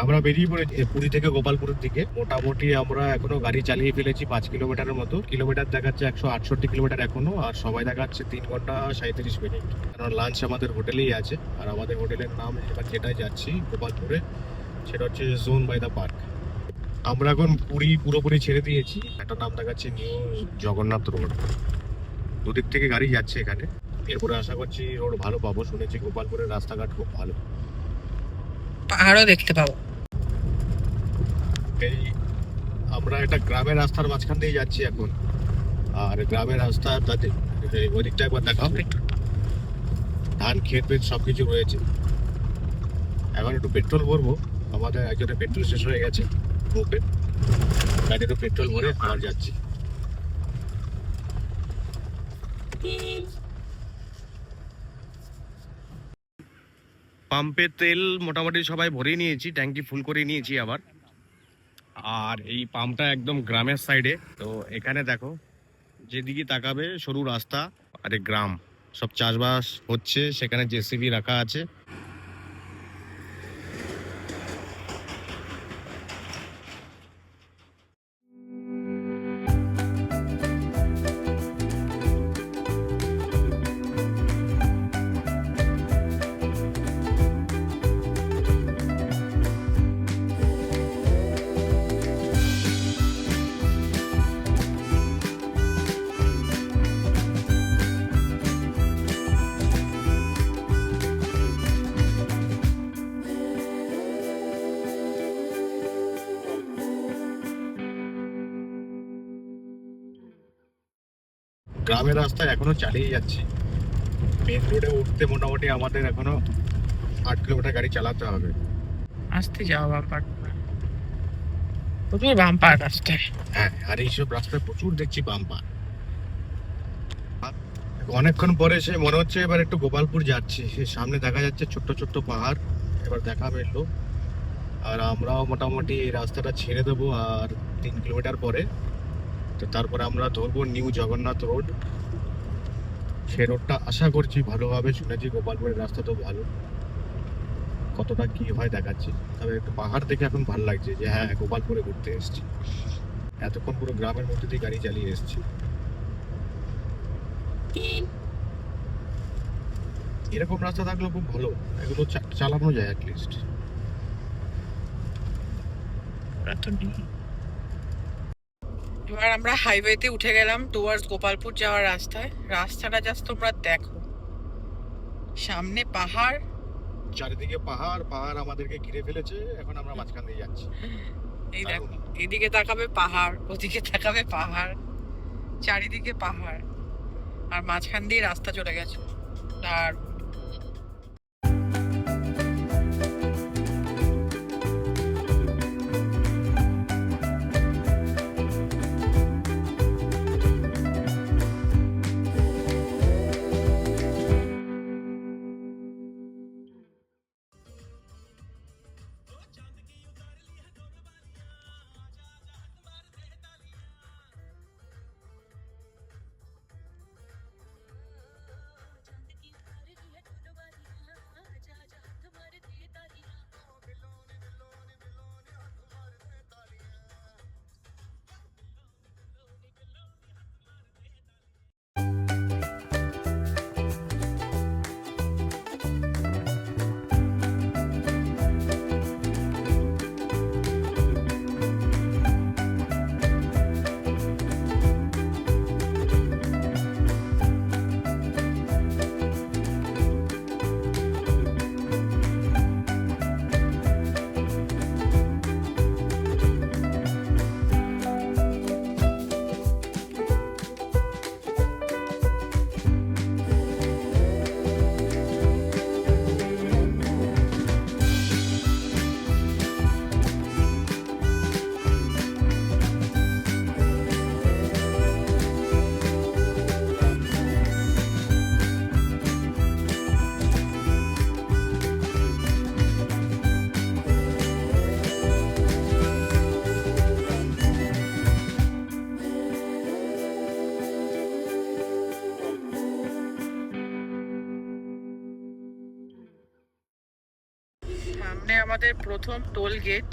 আমরা বেরিয়ে পড়েছি পুরী থেকে গোপালপুরের দিকে। মোটামুটি আমরা এখনো গাড়ি চালিয়ে ফেলেছি 5 কিলোমিটারের মতো। কিলোমিটার দেখাচ্ছে 168 কিলোমিটার এখনো, আর সময় দেখাচ্ছে 3 ঘন্টা 37 মিনিট। কারণ লাঞ্চ আমাদের হোটেলেই আছে। আর আমাদের হোটেলের নাম এবার যেটাই যাচ্ছি গোপালপুরে, সেটা হচ্ছে জোন বাই দা পার্ক। আমরা এখন পুরী পুরোপুরি ছেড়ে দিয়েছি। একটা নাম দেখাচ্ছে নিউ জগন্নাথ রোড। দুদিক থেকে গাড়ি যাচ্ছে এখানে। এরপরে আশা করছি রোড ভালো পাবো। শুনেছি গোপালপুরের রাস্তাঘাট খুব ভালো। পাহাড়ও দেখতে পাবো। এই আমরা একটা গ্রামের রাস্তার মাঝখান দিয়ে যাচ্ছি এখন। আর গ্রামের রাস্তা তাতে ওদিকটা একবার দেখাও একটু। ধান ক্ষেত বেত সবকিছু রয়েছে। এখন একটু পেট্রোল ভরবো। আমাদের একজনের পেট্রোল শেষ হয়ে গেছে গ্রুপে। গাড়ি একটু পেট্রোল ভরে আবার যাচ্ছি। পাম্পে তেল মোটামুটি সবাই ভরে নিয়েছি, ট্যাঙ্কি ফুল করে নিয়েছি আবার। আর এই পাম্পটা একদম গ্রামের সাইডে। তো এখানে দেখো, যেদিকে তাকাবে সরু রাস্তা, আরে গ্রাম, সব চাষবাস হচ্ছে। সেখানে জেসিবি রাখা আছে। গ্রামের রাস্তায় এখনো চালিয়ে যাচ্ছি। মেন রোডে উঠতে মোটামুটি আমাদের এখনো 8 কিলোমিটার গাড়ি চালাতে হবে। আসতে যাওয়া বাম্পার, প্রচুর বাম্পার রাস্তায়। হ্যাঁ, আর এইসব রাস্তায় প্রচুর দেখছি বাম্পার। অনেকক্ষণ পরে এসে মনে হচ্ছে এবার একটু গোপালপুর যাচ্ছি। সে সামনে দেখা যাচ্ছে ছোট্ট ছোট্ট পাহাড়, এবার দেখা মিললো। আর আমরাও মোটামুটি এই রাস্তাটা ছেড়ে দেবো আর 3 কিলোমিটার পরে। তো তারপরে আমরা ধরবো নিউ জগন্নাথ রোড। সে রোডটা আশা করছি ভালো হবে। শুনেছি গোপালপুরের রাস্তা তো ভালো। কতটা কি হয় দেখাচ্ছি। তবে একটু পাহাড় দেখে এখন ভালো লাগছে যে হ্যাঁ, গোপালপুরে ঘুরতে এসেছি। এতক্ষণ পুরো গ্রামের মধ্যে দিয়ে গাড়ি চালিয়ে এসেছি। এরকম রাস্তা থাকলে খুব ভালো। এগুলো চালানো যায় অ্যাটলিস্ট। এবার আমরা হাইওয়েতে উঠে গেলাম টুয়ার্ডস গোপালপুর যাওয়ার রাস্তায়। রাস্তাটা জাস্ট তোমরা দেখো, সামনে পাহাড়, চারিদিকে পাহাড় পাহাড় আমাদেরকে ঘিরে ফেলেছে। এখন আমরা মাঝখান দিয়ে যাচ্ছি। এই দেখো, এদিকে তাকাবে পাহাড়, ওদিকে তাকাবে পাহাড়, চারিদিকে পাহাড়, আর মাঝখান দিয়ে রাস্তা চলে গেছে। আর আমাদের প্রথম টোল গেট।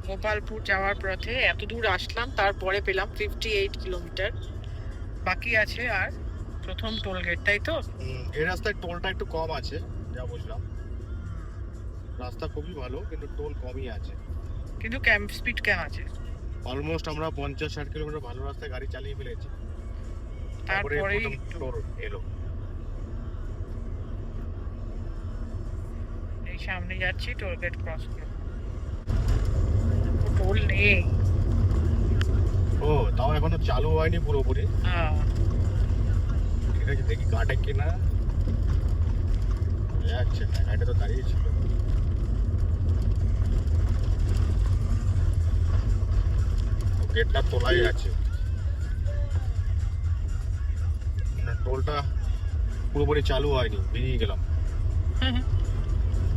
গোপালপুর যাওয়ার পথে এত দূর আসলাম, তারপরে পেলাম 58 কিলোমিটার বাকি আছে। আর প্রথম টোল গেট, তাই তো? এই রাস্তায় টোলটা একটু কম আছে যা বুঝলাম। রাস্তা খুবই ভালো কিন্তু টোল কমই আছে। কিন্তু ক্যাম্প স্পিড কেমন আছে? অলমোস্ট আমরা 50-60 কিলোমিটার ভালো রাস্তায় গাড়ি চালিয়ে ফেলেছি, তারপরে তারপরেই প্রথম টোল এলো। এই সামনে যাচ্ছি, টোল গেট ক্রস করে। টোল নেই। ও, তাও এখনো চালু হয়নি পুরোপুরি। হ্যাঁ। ঠিক আছে, দেখি কাটে কিনা। যাচ্ছে না, গাড়িটা তো দাঁড়িয়ে ছিল। গেটটা তোলাই আছে, টোলটা পুরোপুরি চালু হয়নি, বেরিয়ে গেলাম।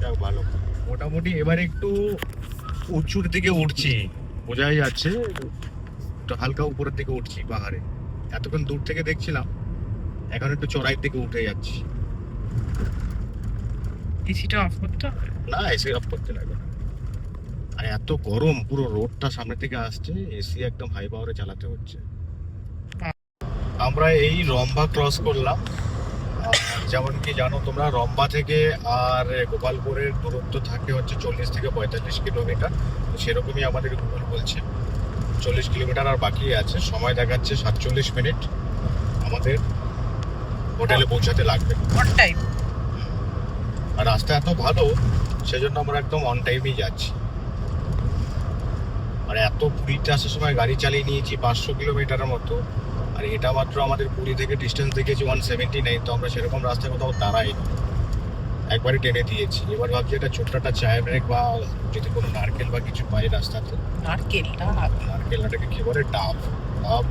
যাক ভালো, মোটামুটি এবার একটু উঁচুর দিকে উঠছি, বোঝাই যাচ্ছে একটু হালকা উপরের দিকে উঠছি পাহাড়ে। এতক্ষণ দূর থেকে দেখছিলাম, এখন একটু চড়াইয়ের দিকে উঠে যাচ্ছি। এসিটা অফ করতে হবে? না, এসি অফ করতে লাগবে না। আর এত গরম, পুরো রোডটা সামনে থেকে আসছে, এসি একদম হাই পাওয়ারে চালাতে হচ্ছে। আমরা এই রম্বা ক্রস করলাম। যেমন কি জানো তোমরা, রম্বা থেকে আর গোপালপুরের দূরত্ব থাকে হচ্ছে 40 থেকে 45 কিলোমিটার। সেরকমই আমাদের গুগল বলছে 40 কিলোমিটার আর বাকি আছে। সময় দেখাচ্ছে 47 মিনিট আমাদের হোটেলে পৌঁছাতে লাগবে। On time. আর রাস্তা এত ভালো, সেজন্য আমরা একদম অন টাইমই যাচ্ছি। আর এত পুরীতে আসার সময় গাড়ি চালিয়ে নিয়েছি 500 কিলোমিটারের মতো, আর এটা মাত্র আমাদের পুরী থেকে ডিস্টেন্স দেখেছি 179। তো আমরা সেরকম রাস্তায় কোথাও দাঁড়াইনি, একবারই টেনে দিয়েছি। এবার ভাবছি এটা ছোট্ট একটা চায়ের ব্রেক বা যদি কোনো নারকেল বা কিছু পাই রাস্তাতে। নারকেলটাকে কি বলে, ডাব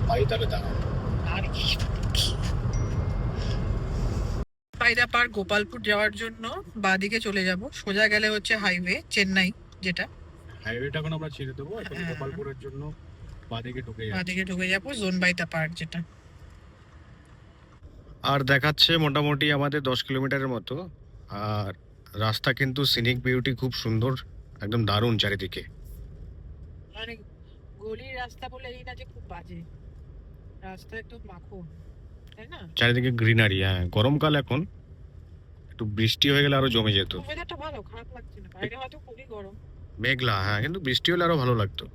পাই তাহলে দাঁড়াবো। পায়রা পার গোপালপুর যাওয়ার জন্য বাঁদিকে চলে যাব। সোজা গেলে হচ্ছে হাইওয়ে চেন্নাই, যেটা হাইওয়েটা এখন আমরা ছেড়ে দেবো, এখন হ্যাঁ। গোপালপুরের জন্য বাদিকে ঢুকে যাচ্ছি। বাঁদিকে ঢুকে যাবো জোন বাই দা পার্ক, যেটা আর দেখাচ্ছে মোটামুটি আমাদের 10 কিলোমিটারের মতো। আর রাস্তা কিন্তু সিনিক বিউটি খুব সুন্দর, একদম দারুণ চারিদিকে। মানে গলির রাস্তা বলে এই না যে খুব বাজে রাস্তা, একদম মাখন, তাই না? চারিদিকে গ্রিনারি। হ্যাঁ, গরমকাল এখন, একটু বৃষ্টি হয়ে গেলে আরো জমে যেত। ওয়েদারটা ভালো, খারাপ লাগছে না। বাইরে হয়তো খুবই গরম। মেঘলা, হ্যাঁ, কিন্তু বৃষ্টি হলে আরো ভালো লাগতো।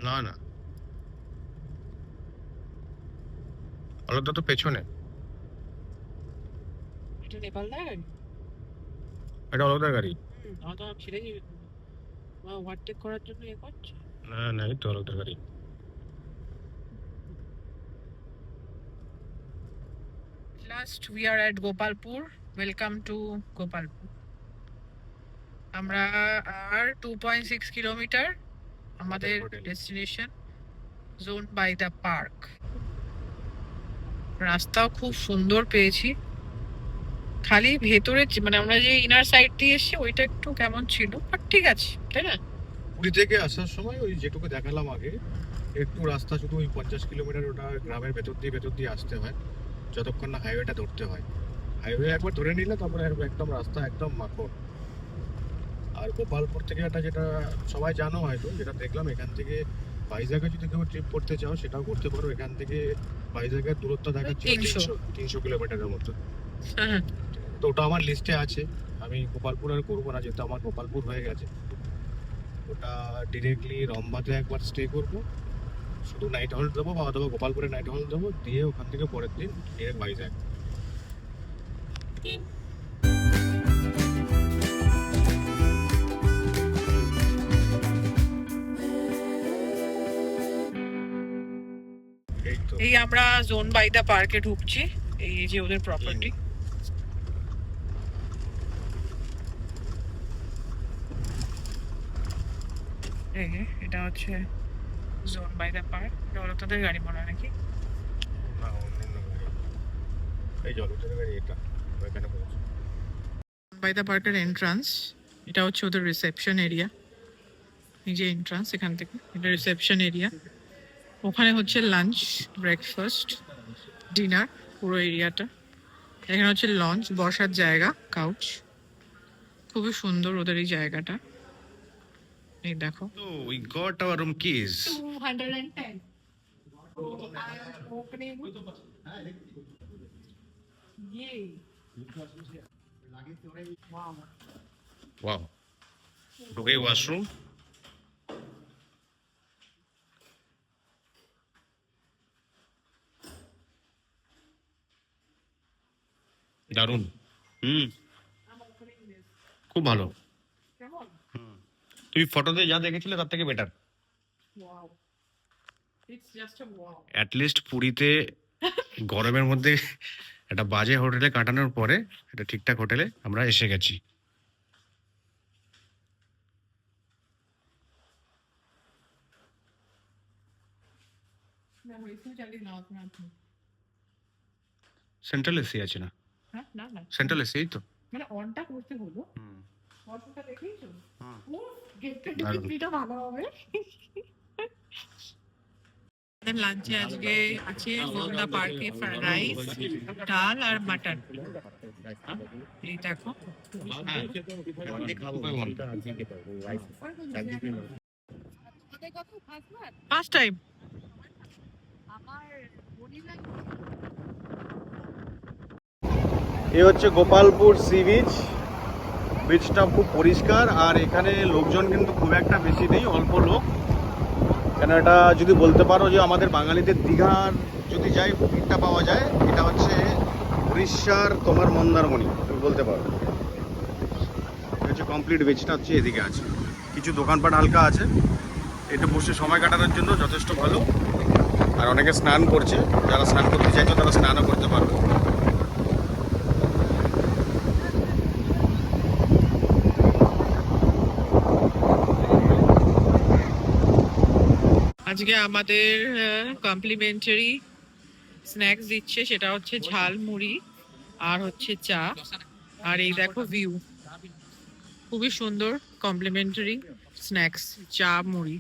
না না, অলকদা তো পেছনে। এটা নেপালদার। এটা অলকদার গাড়ি। হয়তো ছেড়ে যাবে, ওভারটেক করার জন্য এ করছে। না না, এই তো অলকদার গাড়ি। Last we are at Gopalpur. Welcome to Gopalpur. আমরা আর 2.6 কিলোমিটার আমাদের হোটেল। Destination zone by the park. রাস্তাও খুব সুন্দর পেয়েছি, খালি ভেতরে মানে আমরা যে ইনার সাইড দিয়ে এসেছি ওইটা একটু কেমন ছিল, বাট ঠিক আছে, তাই না? পুরী থেকে আসার সময় ওই যেটুকু দেখালাম আগে, একটু রাস্তা শুধু ওই 50 কিলোমিটার ওটা গ্রামের ভেতর দিয়ে আসতে হয়, যতক্ষণ না হাইওয়েটা ধরতে হয়। হাইওয়ে একবার ধরে নিলে তারপরে একদম রাস্তা একদম মাখন। আর গোপালপুর থেকে একটা যেটা সবাই জানো হয়তো, যেটা দেখলাম এখান থেকে ভাইজ্যাগে যদি কেউ ট্রিপ করতে চাও সেটাও করতে পারো। এখান থেকে ভাইজ্যাগের দূরত্ব দেখাচ্ছে 300 কিলোমিটারের মতো। হ্যাঁ। তো ওটা আমার লিস্টে আছে, আমি গোপালপুর আর করবো না, যেহেতু আমার গোপালপুর হয়ে গেছে। ওটা ডিরেক্টলি রম্বাতে একবার স্টে করবো, শুধু নাইট হল্ট দেবো, বা অথবা গোপালপুরে নাইট হল্ট দেবো, দিয়ে ওখান থেকে পরের দিন ডিরেক্ট ভাইজ্যাগ। এই তো এই আমরা জোন বাই দা পার্কে ঢুকছি, এই যে ওদের প্রপার্টি। এটা হচ্ছে জোন বাই দা পার্ক। এটা হলো তাদের গাড়ি মনে হয় নাকি? না, এই জলচরের গাড়ি এটা ওইখানে পৌঁছে। বাই দ্য পার্কের এন্ট্রান্স, এটা হচ্ছে ওদের রিসেপশন এরিয়া। এই যে এন্ট্রান্স, এখান থেকে এটা রিসেপশন এরিয়া। ওখানে হচ্ছে লাঞ্চ, ব্রেকফাস্ট, ডিনার, পুরো এরিয়াটা। এখানে হচ্ছে লঞ্চ, বসার জায়গা, কাউচ। খুবই সুন্দর ওদের এই জায়গাটা। এই দেখো, So we got our room keys. 210. Opening. Yay. Wow. Wow. ঢুকে ওয়াশরুম। দারুণ। খুব ভালো। কেমন? তুই ফটোতে যা দেখেছিলে তার থেকে better. Wow. It's just a wow. At least পুরীতে গরমের মধ্যে একটা বাজে হোটেলে কাটানোর পরে একটা ঠিকঠাক হোটেলে আমরা এসে গেছি। না, এসি চালিয়ে নাও আপনি। সেন্ট্রাল এসি আছে না? হ্যাঁ, না না, সেন্ট্রাল এসি তো। মানে অনটা করতে হলো। ফটোটা দেখেইছো? হুম। ও, গেটটা দারুণ। টিকিটটা ভালো হবে। লাঞ্চে আজকে আছে গোলনা পার্কে ফ্রাইড রাইস, ডাল আর মাটন। এই দেখো, ফার্স্ট টাইম। এ হচ্ছে গোপালপুর সি বিচ। বিচটা খুব পরিষ্কার আর এখানে লোকজন কিন্তু খুব একটা বেশি নেই, অল্প লোক। কেন এটা যদি বলতে পারো যে আমাদের বাঙালিদের দীঘার যদি যাই ভিড়টা পাওয়া যায়, এটা হচ্ছে উড়িষ্যার তোমার মন্দারমণি তুমি বলতে পারো। এটা হচ্ছে কমপ্লিট বিচটা হচ্ছে এদিকে আছে, কিছু দোকানপাট হালকা আছে, একটু বসে সময় কাটানোর জন্য যথেষ্ট ভালো। আর অনেকে স্নান করছে, যারা স্নান করতে চাইছো তারা স্নানও করতে পারবে। আজকে আমাদের কমপ্লিমেন্টারি স্ন্যাক্স দিচ্ছে, সেটা হচ্ছে ঝাল মুড়ি আর হচ্ছে চা। আর এই দেখো ভিউ, খুবই সুন্দর কমপ্লিমেন্টারি স্ন্যাক্স, চা মুড়ি।